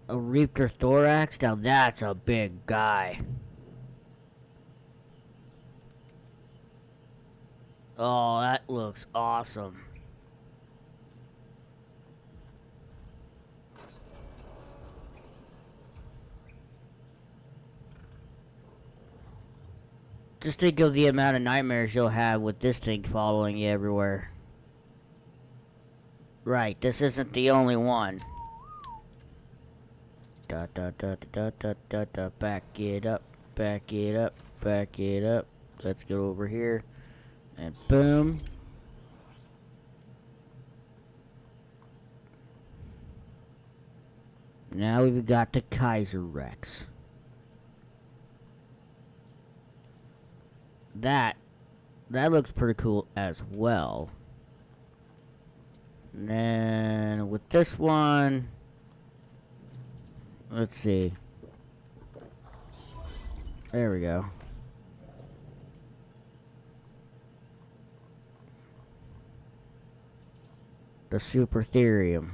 A Reaptor Thorax? Now that's a big guy. Oh, that looks awesome. Just think of the amount of nightmares you'll have with this thing following you everywhere. Right, this isn't the only one. Da da da da da da da. Back it up, back it up, back it up. Let's go over here. And boom. Now we've got the Kaiser Rex. That looks pretty cool as well. And then with this one, let's see. There we go. The Supertherium.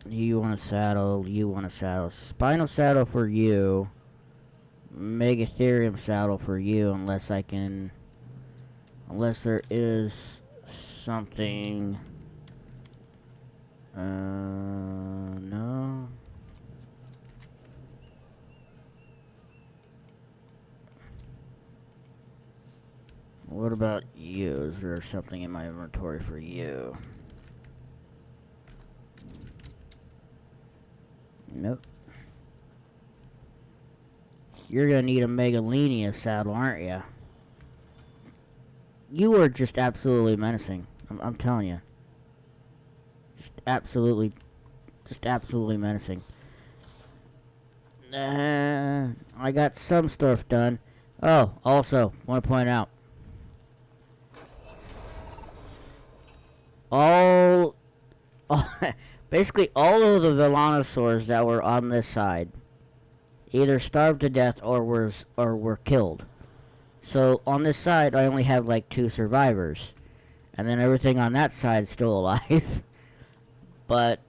You want a saddle, you want a saddle. Spinal saddle for you. Megatherium saddle for you, unless there is something. No. What about you? Is there something in my inventory for you? Nope. You're gonna need a Megalenia saddle, aren't you? You are just absolutely menacing. I'm telling you. Just absolutely menacing. I got some stuff done. Oh, also, want to point out. Basically all of the Velanosaurs that were on this side either starved to death or were killed. So on this side I only have like 2 survivors, and then everything on that side is still alive. but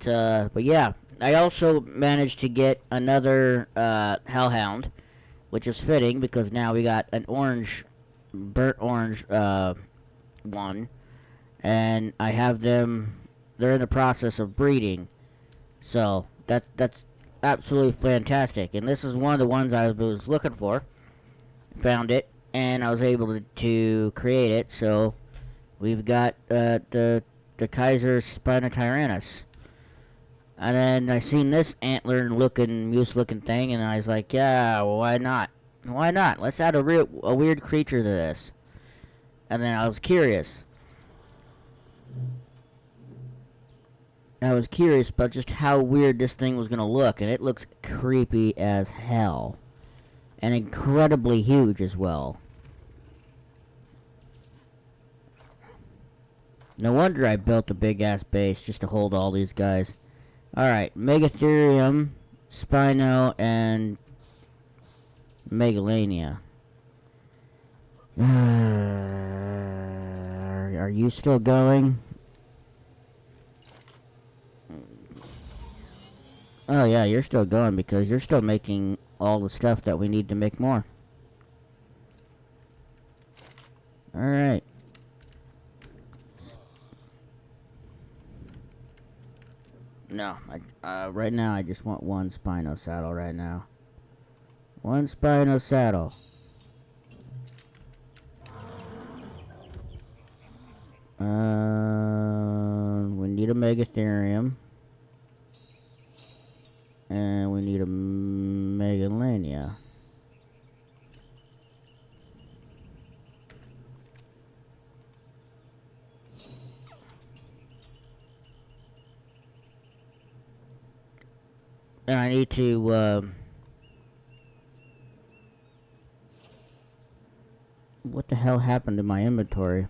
yeah, I also managed to get another Hellhound, which is fitting because now we got an burnt orange one, and I have them. They're in the process of breeding, so that's absolutely fantastic. And this is one of the ones I was looking for. Found it, and I was able to create it. So we've got the Kaiser Spinotyrannus, and then I seen this antler-looking, moose-looking thing, and I was like, yeah, well, why not? Why not? Let's add a weird creature to this. And then I was curious. About just how weird this thing was going to look, and it looks creepy as hell. And incredibly huge as well. No wonder I built a big-ass base just to hold all these guys. Alright, Megatherium, Spino, and Megalania. Are you still going? Oh yeah, you're still going because you're still making all the stuff that we need to make more. Alright. No, right now I just want one Spino saddle right now. One Spino saddle. We need a Megatherium. And we need a Megalania. And I need to, what the hell happened to my inventory?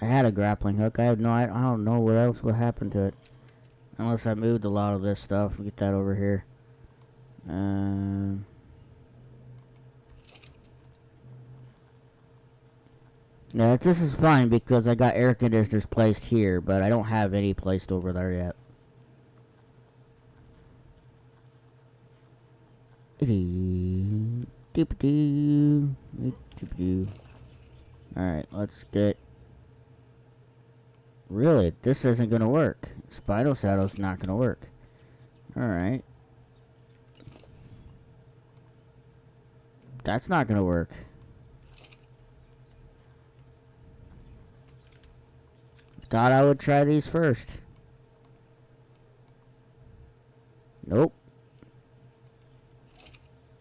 I had a grappling hook. I don't know what else would happen to it. Unless I moved a lot of this stuff. Get that over here. Now this is fine because I got air conditioners placed here, but I don't have any placed over there yet. Alright, let's get... Really, this isn't gonna work. Spinal Saddle's not gonna work. Alright. That's not gonna work. Thought I would try these first. Nope.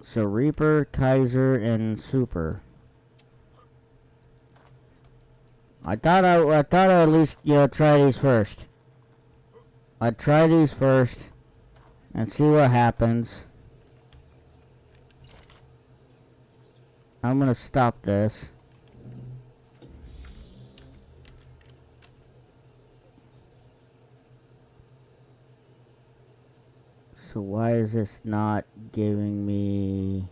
So Reaper, Kaiser, and Super. I thought I'd at least, try these first. I'd try these first and see what happens. I'm gonna stop this. So why is this not giving me...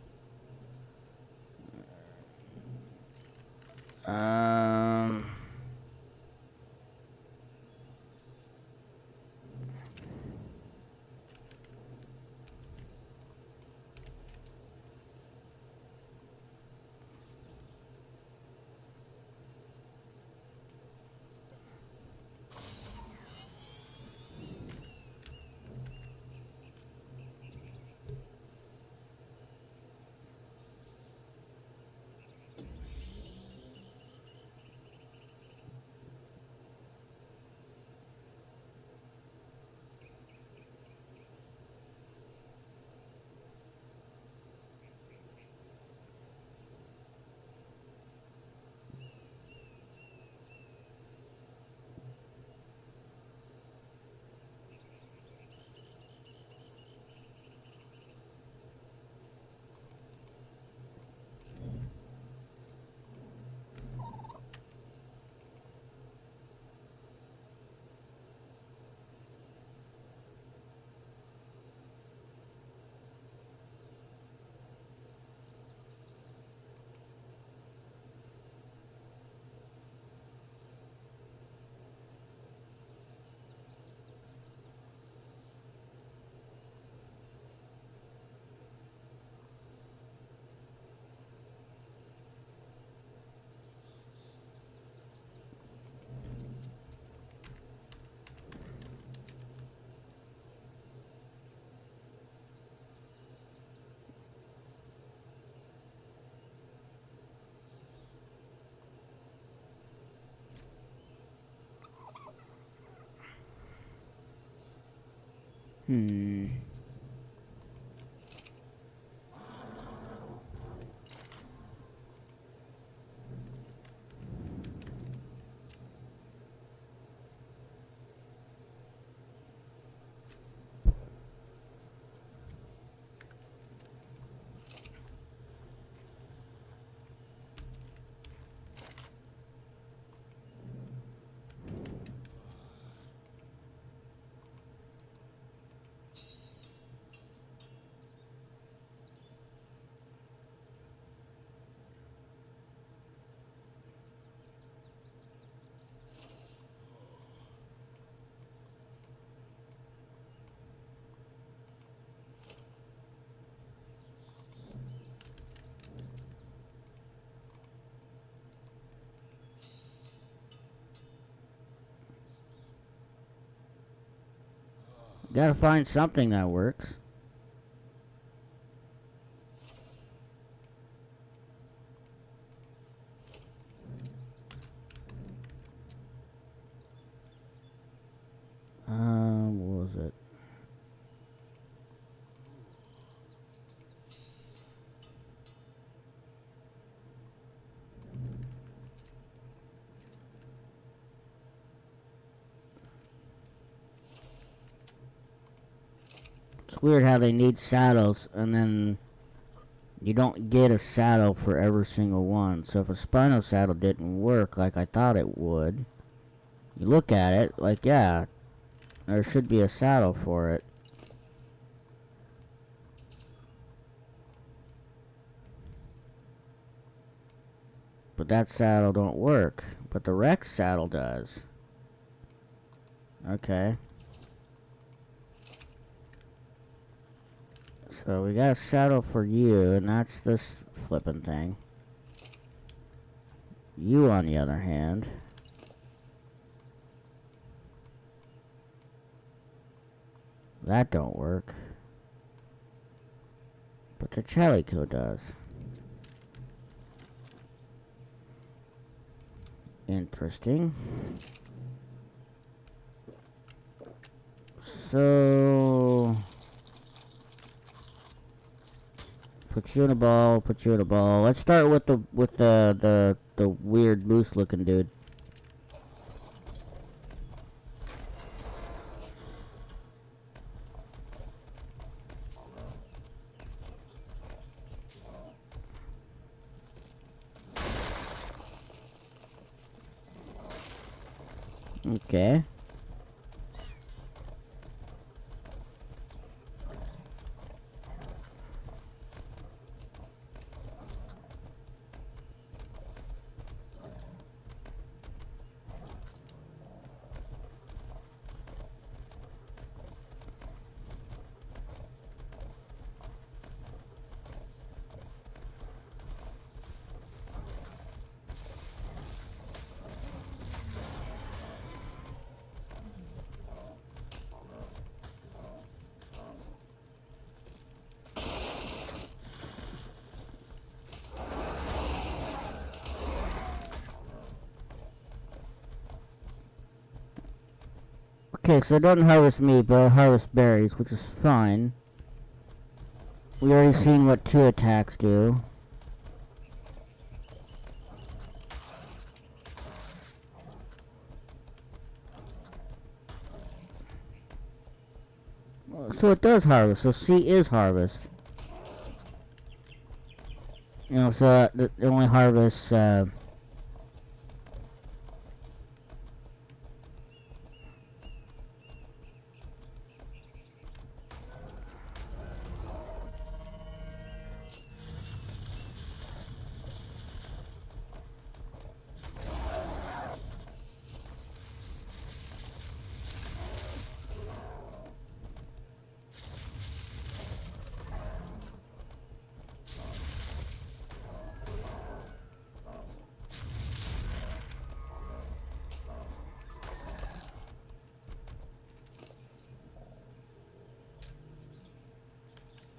Gotta find something that works. What was it? It's weird how they need saddles and then you don't get a saddle for every single one. So if a spinal saddle didn't work like I thought it would, you look at it like, yeah, there should be a saddle for it. But that saddle don't work. But the Rex saddle does. Okay. So we got a saddle for you, and that's this flipping thing. You, on the other hand, that don't work. But the Chalico does. Interesting. So put you in a ball, put you in a ball. Let's start with the weird moose looking dude. Okay. Okay, so I don't harvest meat, but I harvest berries, which is fine. We already seen what 2 attacks do. So it does harvest, so C is harvest. You know, so it only harvests,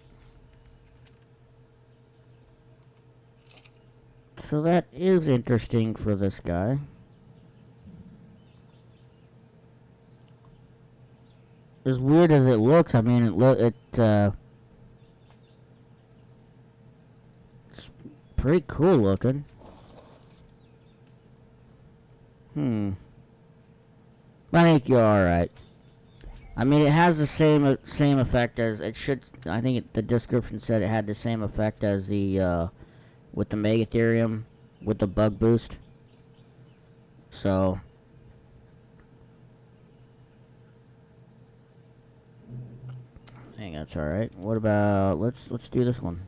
so that is interesting for this guy. As weird as it looks, I mean, it's pretty cool looking. I think you're alright. I mean, it has the same effect as it should. I think the description said it had the same effect as the with the Megatherium with the bug boost. So I think that's all right. What about let's do this one.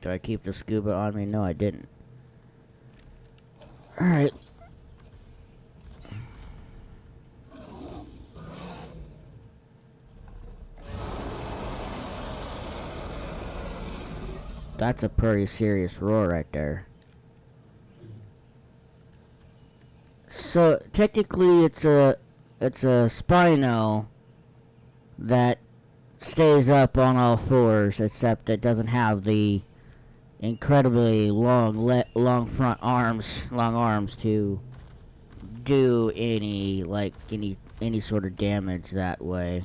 Did I keep the scuba on me? No, I didn't. All right. That's a pretty serious roar right there. So technically, it's a Spino that stays up on all fours, except it doesn't have the incredibly long front arms, long arms to do any sort of damage that way.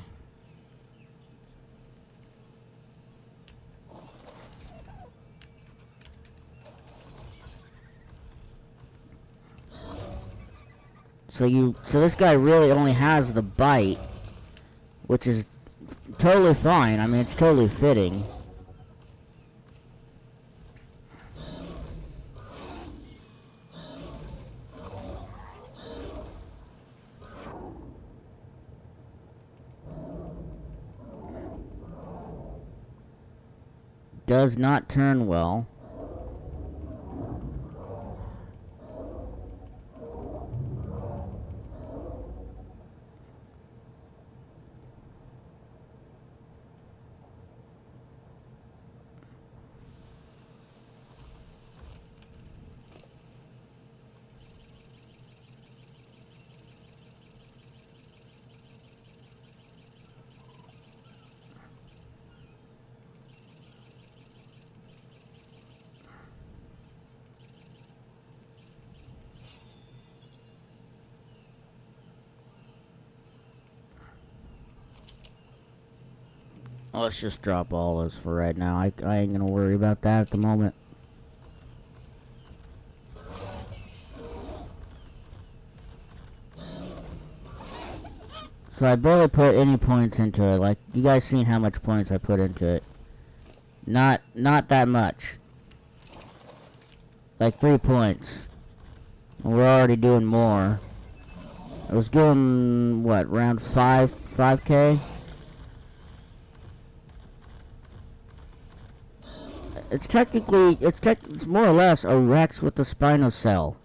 So this guy really only has the bite, which is totally fine. I mean, it's totally fitting. does not turn well. Let's just drop all this for right now. I ain't gonna worry about that at the moment. So I barely put any points into it. Like, you guys seen how much points I put into it. Not that much. Like 3 points. And we're already doing more. I was doing, what, around 5K? It's technically, it's more or less a Rex with the Spinocell.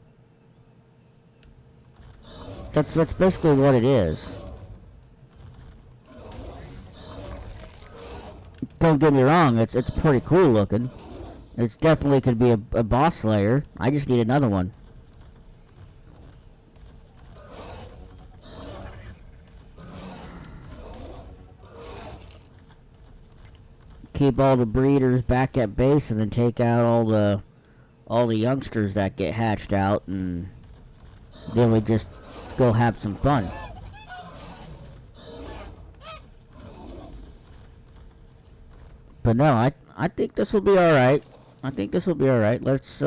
That's basically what it is. Don't get me wrong, it's pretty cool looking. It's definitely could be a boss slayer. I just need another one. Keep all the breeders back at base and then take out all the youngsters that get hatched out, and then we just go have some fun. But no, I think this will be alright. I think this will be alright. Let's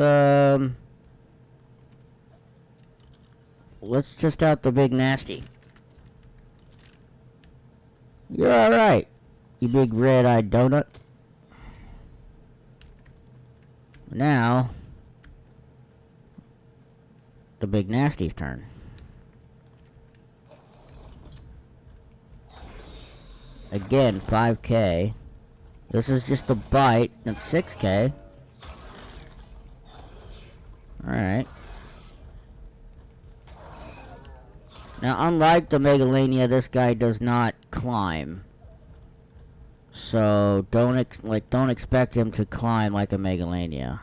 just out the big nasty. You're alright, you big red-eyed donut. Now, the big nasty's turn. Again, 5K. This is just a bite. That's 6K. Alright. Now, unlike the Megalania, this guy does not climb. So, don't expect him to climb like a Megalania.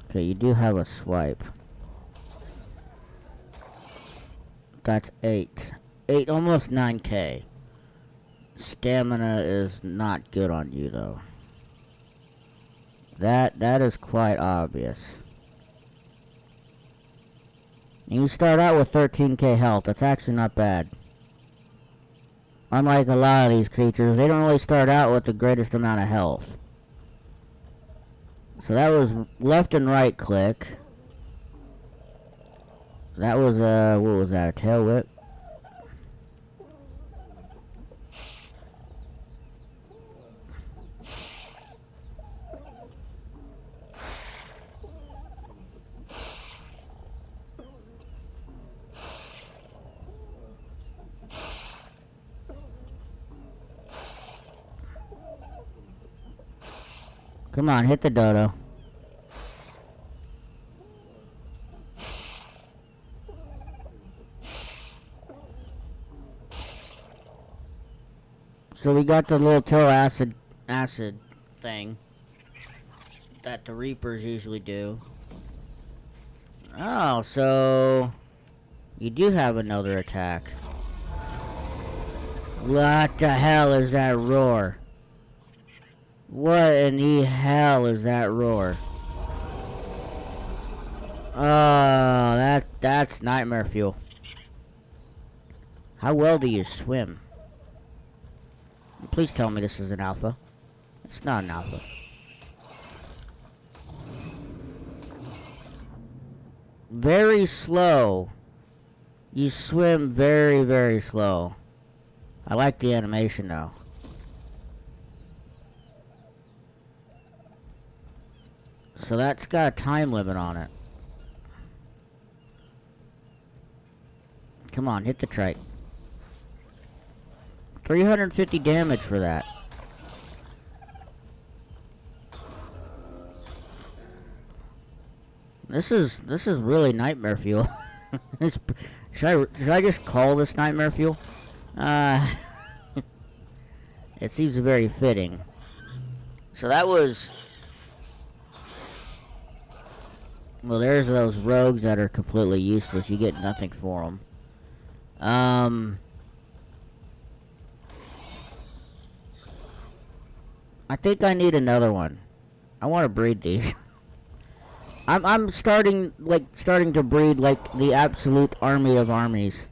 Okay, you do have a swipe. That's 8. 8, almost 9K. Stamina is not good on you, though. That is quite obvious. And you start out with 13K health. That's actually not bad. Unlike a lot of these creatures, they don't really start out with the greatest amount of health. So that was left and right click. That was, what was that, a tail whip? Come on, hit the dodo. So we got the little tail acid thing that the Reapers usually do. Oh, so you do have another attack. What the hell is that roar? What in the hell is that roar? Oh, that's nightmare fuel. How well do you swim? Please tell me this is an alpha. It's not an alpha. Very slow. You swim very, very slow. I like the animation though. So that's got a time limit on it. Come on, hit the trike. 350 damage for that. This is really nightmare fuel. Should I just call this nightmare fuel? It seems very fitting. So that was... Well, there's those rogues that are completely useless. You get nothing for them. I think I need another one. I want to breed these. I'm starting to breed like the absolute army of armies.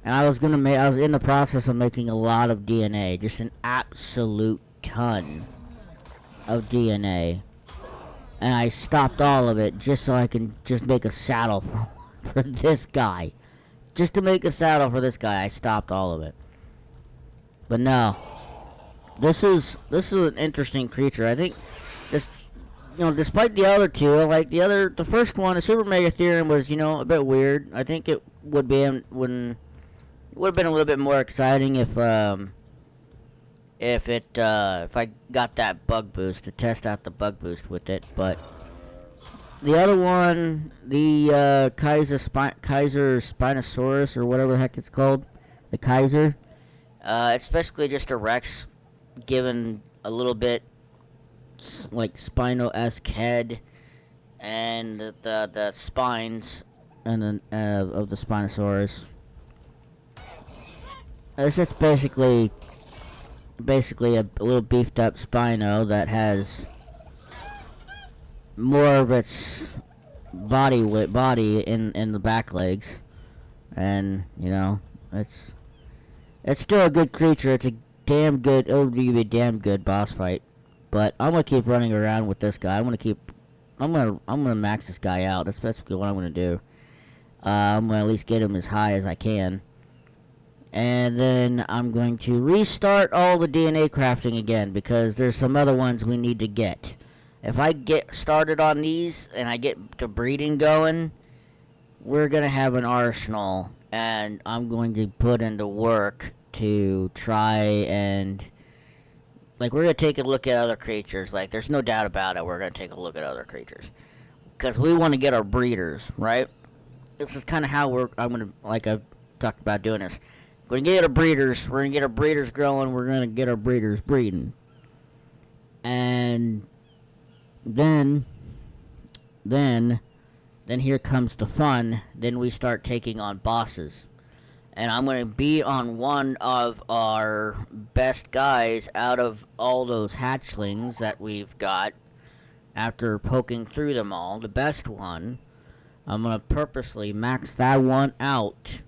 And I was in the process of making a lot of DNA, just an absolute ton of DNA. And I stopped all of it just so I can just make a saddle for this guy. Just to make a saddle for this guy, I stopped all of it. But no. This is an interesting creature. I think this, despite the other two, like the first one, the Super Mega Theorem was, a bit weird. I think it would have been a little bit more exciting if I got that bug boost to test out the bug boost with it. But the other one, the Kaiser Spinosaurus or whatever the heck it's called, the Kaiser, it's basically just a Rex given a little bit like Spino-esque head and the spines and then of the Spinosaurus. It's just basically a little beefed up Spino that has more of its body in the back legs, and it's still a good creature. It's a damn good. It'll be a damn good boss fight. But I'm gonna keep running around with this guy. I'm gonna max this guy out. That's basically what I'm gonna do. I'm gonna at least get him as high as I can. And then I'm going to restart all the DNA crafting again, because there's some other ones we need to get. If I get started on these and I get to breeding going, we're going to have an arsenal, and I'm going to put into work to try and... we're going to take a look at other creatures. There's no doubt about it, we're going to take a look at other creatures. Because we want to get our breeders, right? This is kind of how I'm going to, I've talked about doing this. We're going to get our breeders. We're going to get our breeders growing. We're going to get our breeders breeding. And then here comes the fun. Then we start taking on bosses. And I'm going to be on one of our best guys out of all those hatchlings that we've got. After poking through them all, the best one. I'm going to purposely max that one out.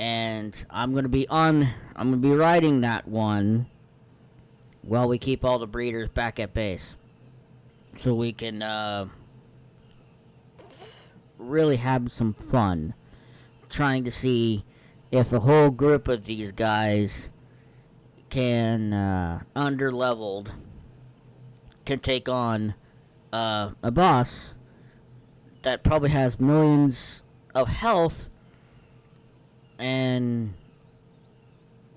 And I'm going to be riding that one while we keep all the breeders back at base. So we can really have some fun trying to see if a whole group of these guys can, underleveled, can take on a boss that probably has millions of health, and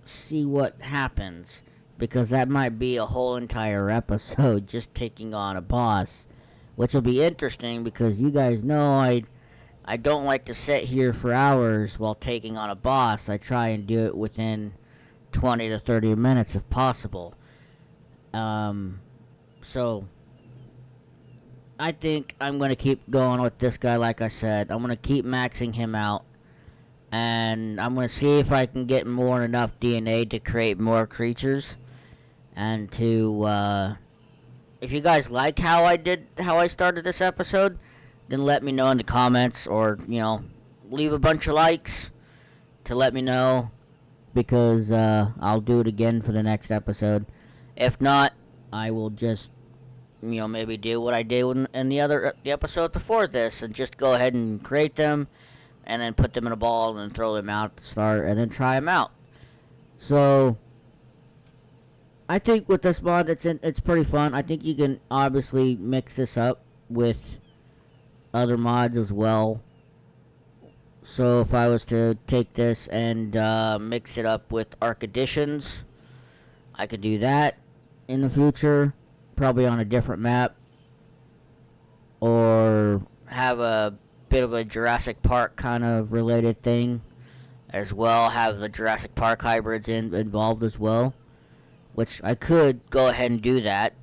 see what happens, because that might be a whole entire episode just taking on a boss, which will be interesting, because you guys know I don't like to sit here for hours while taking on a boss. I try and do it within 20 to 30 minutes if possible. So I think I'm going to keep going with this guy. Like I said, I'm going to keep maxing him out. And I'm going to see if I can get more than enough DNA to create more creatures. And to, if you guys like how I started this episode, then let me know in the comments, or, leave a bunch of likes to let me know, because, I'll do it again for the next episode. If not, I will just, maybe do what I did in the episode before this, and just go ahead and create them, and then put them in a ball, and throw them out to start, and then try them out. So, I think with this mod, it's pretty fun. I think you can obviously mix this up with other mods as well. So if I was to take this and mix it up with Arc Editions, I could do that in the future, probably on a different map, or have a bit of a Jurassic Park kind of related thing as well. Have the Jurassic Park hybrids involved as well, which I could go ahead and do that,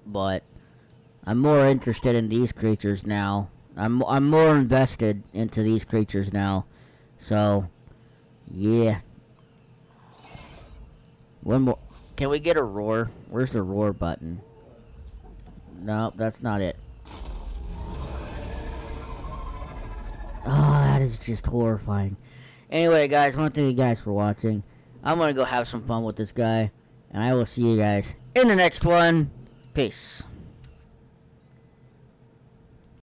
but I'm more interested in these creatures now. I'm more invested into these creatures now. So, yeah. One more. Can we get a roar? Where's the roar button? Nope, that's not it. Oh, that is just horrifying. Anyway, guys, I want to thank you guys for watching. I'm going to go have some fun with this guy. And I will see you guys in the next one. Peace.